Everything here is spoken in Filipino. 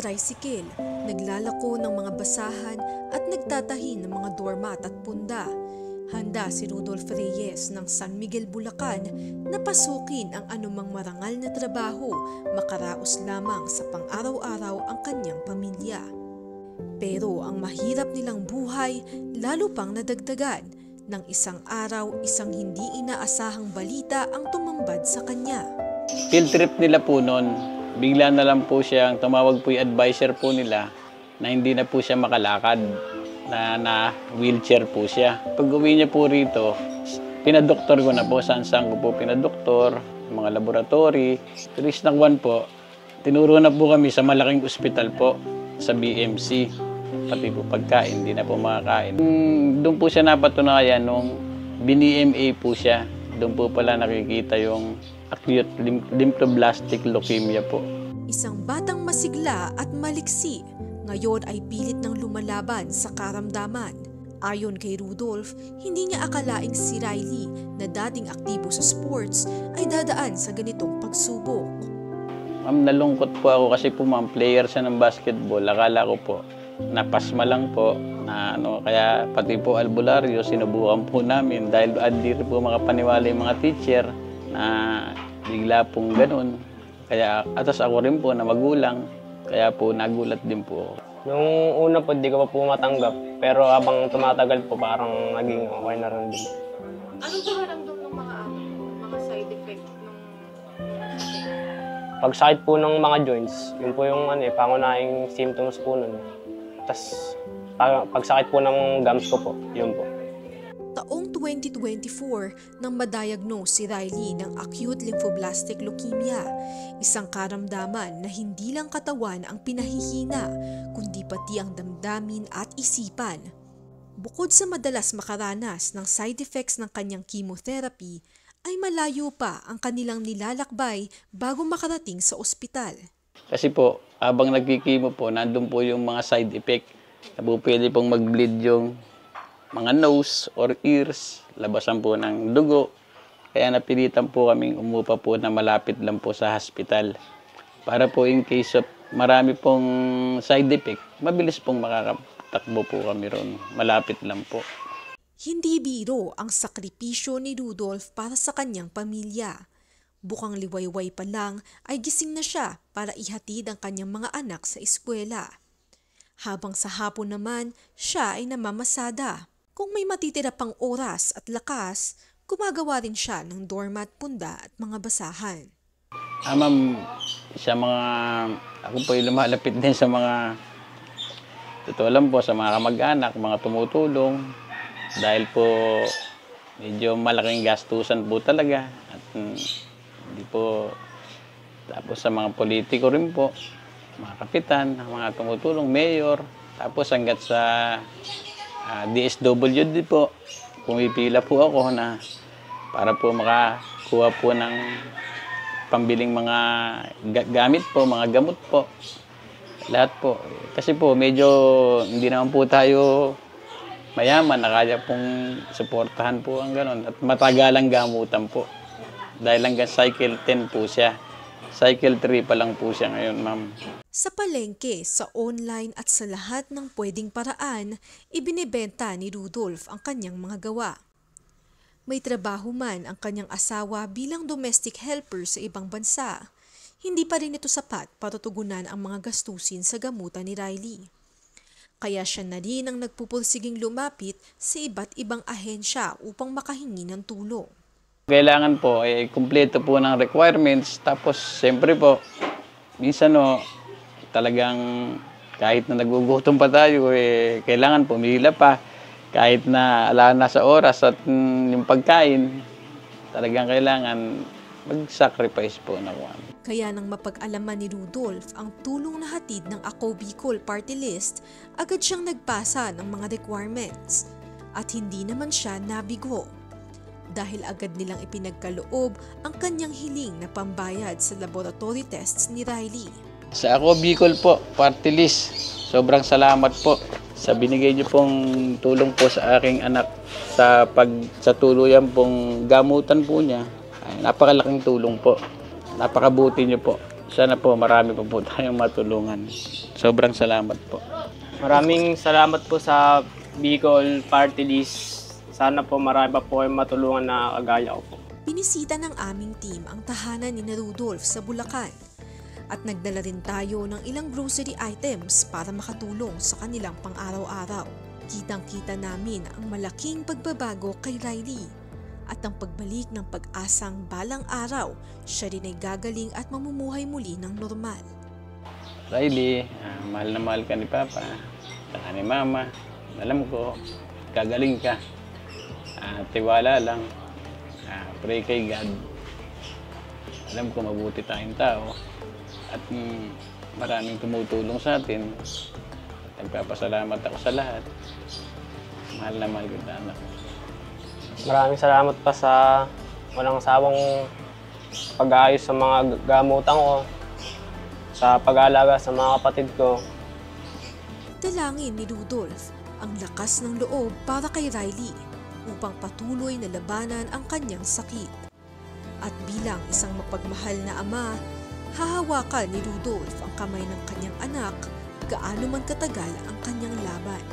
tricycle, naglalako ng mga basahan at nagtatahi ng mga doormat at punda. Handa si Rudolph Reyes ng San Miguel, Bulacan na pasukin ang anumang marangal na trabaho, makaraos lamang sa pang-araw-araw ang kanyang pamilya. Pero ang mahirap nilang buhay lalo pang nadagdagan nang isang araw isang hindi inaasahang balita ang tumambad sa kanya. Field trip nila po noon, bigla na lang po siyang tumawag po yung advisor po nila na hindi na po siya makalakad, na wheelchair po siya. Pag uwi niya po rito, pinadoktor ko na po, saan ko po pinadoktor, mga laboratory. Tulis ng buwan po, tinuro na po kami sa malaking ospital po, sa BMC. Pati po pagkain, hindi na po makakain. Doon po siya napatunayan nung BNMA po siya. Doon po pala nakikita yung acute lymphoblastic leukemia po. Isang batang masigla at maliksi, ngayon ay pilit ng lumalaban sa karamdaman. Ayon kay Rudolph, hindi niya akalaing si Riley na dating aktibo sa sports ay dadaan sa ganitong pagsubok. Ma'am, nalungkot po ako kasi po ma'am, player siya ng basketball. Akala ko po, napasma lang po. Kaya pati po albularyo, sinubukan po namin dahil hindi po makapaniwala yung mga teacher na bigla pong ganun. Kaya atas ako rin po na magulang, kaya po nagulat din po ako. Nung una po, di ko pa po matanggap. Pero habang tumatagal po, parang naging okay na rin din. Anong pakiramdam ng mga side effect ng Pagsakit po ng mga joints, yun po yung pangunahing symptoms po nun. Tapos pagsakit po ng gums ko po, yun po. Taong 2024 nang madiagnose si Riley ng acute lymphoblastic leukemia, isang karamdaman na hindi lang katawan ang pinahihina, kundi pati ang damdamin at isipan. Bukod sa madalas makaranas ng side effects ng kanyang chemotherapy, ay malayo pa ang kanilang nilalakbay bago makarating sa ospital. Kasi po, habang nagkikimo po, nandun po yung mga side effect. Na po pwede pong mag-bleed yung mga nose or ears, labasan po ng dugo. Kaya napilitan po kaming umupa po na malapit lang po sa hospital. Para po in case of marami pong side effect, mabilis pong makakatakbo po kami ron. Malapit lang po. Hindi biro ang sakripisyo ni Rudolph para sa kanyang pamilya. Bukang liwayway pa lang ay gising na siya para ihatid ang kanyang mga anak sa eskwela. Habang sa hapon naman, siya ay namamasada. Kung may matitira pang oras at lakas, gumagawa rin siya ng doormat, punda at mga basahan. Ma'am, ako po yung lumalapit din sa mga, totoo lang po, sa mga kamag-anak, mga tumutulong. Dahil po, medyo malaking gastusan po talaga. At hindi po, tapos sa mga politiko rin po, mga kapitan, mga tumutulong, mayor, tapos hanggat sa DSWD po, pumipila po ako na para po makakuha po ng pambiling mga gamit po, mga gamot po. Lahat po. Kasi po, medyo hindi naman po tayo mayaman na kaya pong suportahan po ang gano'n. At matagalang gamutan po. Dahil hanggang cycle 10 po siya. Cycle 3 pa lang po siya ngayon, ma'am. Sa palengke, sa online at sa lahat ng pwedeng paraan, ibinebenta ni Rudolph ang kanyang mga gawa. May trabaho man ang kanyang asawa bilang domestic helper sa ibang bansa, hindi pa rin ito sapat para tugunan ang mga gastusin sa gamutan ni Riley. Kaya siya na rin ang nagpupursiging lumapit sa iba't ibang ahensya upang makahingi ng tulong. Kailangan po kumpleto po ng requirements, tapos siyempre po, minsan talagang kahit na nagugutom pa tayo, kailangan pumila pa. Kahit na ala na sa oras at yung pagkain, talagang kailangan mag-sacrifice po na one. Kaya nang mapag-alaman ni Rudolph ang tulong na hatid ng Ako Bicol Party List, agad siyang nagpasa ng mga requirements. At hindi naman siya nabigo. Dahil agad nilang ipinagkaloob ang kanyang hiling na pambayad sa laboratory tests ni Riley. Sa Ako Bicol po, Party List, sobrang salamat po sa binigay niyo pong tulong po sa aking anak sa tuluyan pong gamutan po niya. Ay, napakalaking tulong po. Napakabuti niyo po. Sana po marami pa po tayong matulungan. Sobrang salamat po. Maraming salamat po sa Bicol Party List. Sana po marami pa po kayong matulungan na kagaya ko po. Binisita ng aming team ang tahanan ni Rudolph sa Bulacan at nagdala rin tayo ng ilang grocery items para makatulong sa kanilang pang-araw-araw. Kitang-kita namin ang malaking pagbabago kay Riley at ang pagbalik ng pag-asang balang araw siya rin ay gagaling at mamumuhay muli ng normal. Riley, mahal na mahal ka ni Papa, saka ni Mama. Alam ko, gagaling ka. Tiwala lang. Pray kay God. Alam ko mabuti tayong tao. At maraming tumutulong sa atin. Nagpapasalamat ako sa lahat. Mahal na mahal kita, anak. Maraming salamat pa sa walang sawang pag-aayos sa mga gamutan ko, sa pag-aalaga sa mga kapatid ko. Dalangin ni Rudolph ang lakas ng loob para kay Riley upang patuloy na labanan ang kanyang sakit. At bilang isang mapagmahal na ama, hahawakan ni Rudolph ang kamay ng kanyang anak gaano man katagal ang kanyang laban.